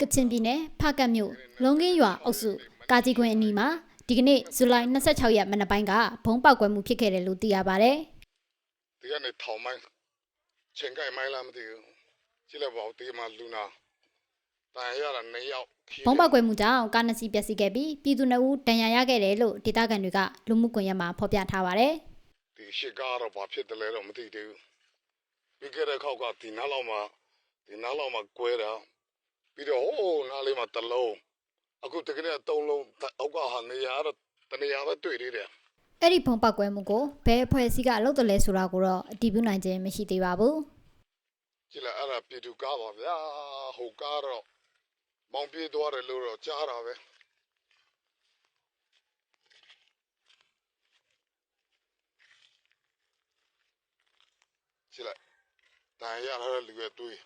ကချင်ပြည်နယ်ဖားကတ်မြို့လုံးကင်းရွာအုပ်စုကာကြီးကွင်းအနီးမှာဒီကနေ့ဇူလိုင်26ရက်မနက်ပိုင်းကဘုံပေါက်ကွဲမှုဖြစ်ခဲ့တယ်လို့သိရပါတယ်။ဒီကနေ့ထောင်မိုင်းချိန်ကိုက်မိုင်းလားမသိဘူး။ကြည့်လိုက်ပါဦးဒီမှာလူနာတန်ရတာ2ယောက်ဘုံပေါက်ကွဲမှုကြောင့်ကားနှစ်စီးပျက်စီးခဲ့ပြီးပြည်သူ2ဦးဒဏ်ရာရခဲ့တယ်လို့ဒေသခံတွေကလူမှုကွန်ရက်မှာဖော်ပြထားပါတယ်။ဒီရှစ်ကားတော့ဘာဖြစ်တယ်လဲတော့မသိသေးဘူး။ပြီးခဲ့တဲ့ခေါက်ကဒီနားလောက်မှာကွဲတာပြီးတော့ဟိုးနားလေးမှာတစ်လုံးအခုတကယ်တော့3လုံးအောက်ကဟာနေရာတော့တနေရာပဲတွေ့သေးတယ်အဲ့ဒီဘုံပေါက်ကွဲမှုကိုဘယ်အဖွဲ့အစည်းကအလုပ်တယ်လဲဆိုတာကိုတော့အတည်ပြုနိုင်ခြင်းမရှိသေးပါဘူးကြည့်လိုက်အဲ့ဒါပြည်သူကားပါဗျာဟိုကားတော့မောင်းပြေးသွားတယ်လို့တော့ကြားတာပဲကြည့်လိုက်တန်ရထားတဲ့လူရဲ့တွေး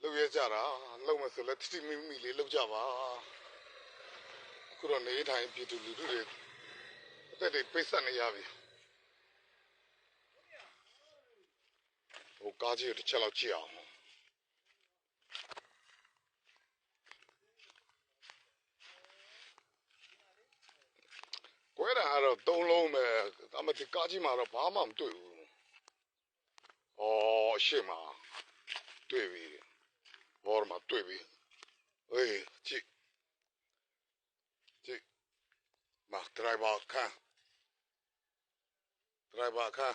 လုပ်ရကြတာလုပ်မဆိုလဲတိမိမိလေးလုပ်ကြပါခုတော့နေထိုင်ပြည်သူလူထုတွေအသက်တွေပိတ်ဆက်နေရပြီဟိုကားကြီးကိုတစ်ချက်လောက်ကြည့်အောင်ကွဲတာကတော့3လုံးပဲဒါမှဒီကားကြီးမှာတော့ဘာမှမတွေ့ဘူးဩရှေ့မှာတွေ့ပြီဘော်မှာတွေ့ပြီအေးကြည့်มาดรายบอร์ข้างดรายบอร์ข้าง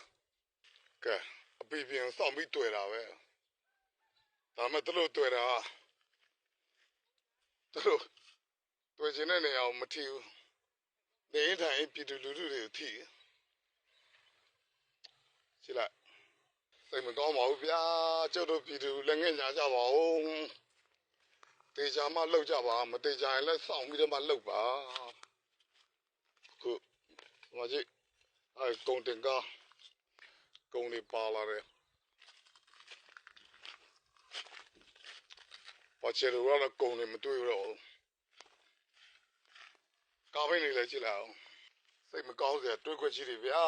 แกปีเพียง2 ปีตัวเราเว้ยแต่ไม่ตลอดตัวเราตลอดตัวจริงเนี่ยเอามาทิ้งเนี่ยทางปีดูดูดูที่ใช่ละใส่เหมือนก้อนหมอพี่อาเจ้าตัวปีดูเรื่องเงี้ยจ้าบอกตีจามาเลิกจ้าบ่ามาตีจาแล้ว2 ปีจะมาเลิกบ่าคือมาจิไอ้กงเต็งก้ากงนี่ปลาละเลยพอเชื่อว่าเรากงนี่มันด้วยเราก้าวไปนี่เลยจีแล้วใส่มันก้าวเสียด้วยกว่าชีวิตอ่ะ